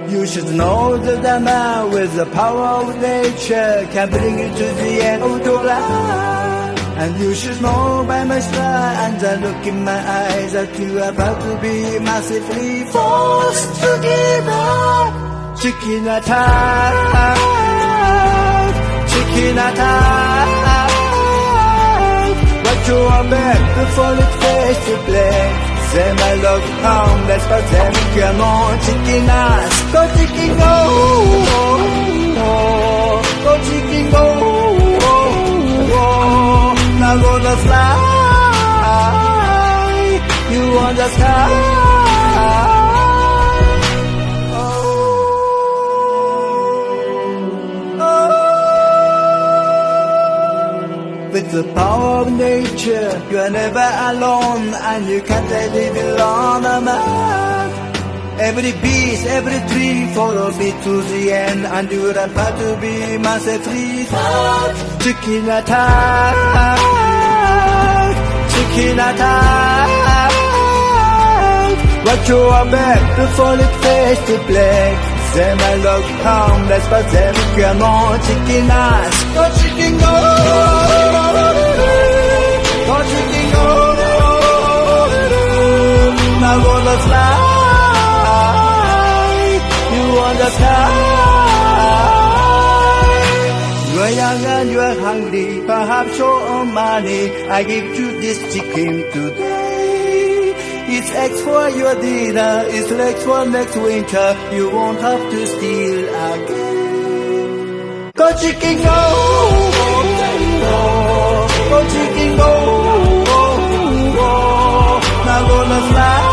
You should know that the man with the power of nature can bring you to the end of your life. And you should know by my smile and the look in my eyes that you are about to be massively forced to give up. Chicken attack, chicken attack. But you are back before it face to black. Say my love harmless, but then come on, chicken ass. Go chicken go, go chicken go. Now gonna fly, you on the sky. With the power of nature, you are never alone, and you can't live alone, man. Every beast, every tree, follow me to the end, and you're about to be massively fought. Chicken attack, chicken attack. But you are back before it fades to black. Say my love harmless, but then come on, chicken ass. Go chicken go, go chicken go. Now gonna fly, you on the sky. You are young and you are hungry, perhaps your money. I give you this chicken today. It's eggs for your dinner, it's legs for next winter. You won't have to steal again. Go chicken go, go chicken go. Now gonna fly.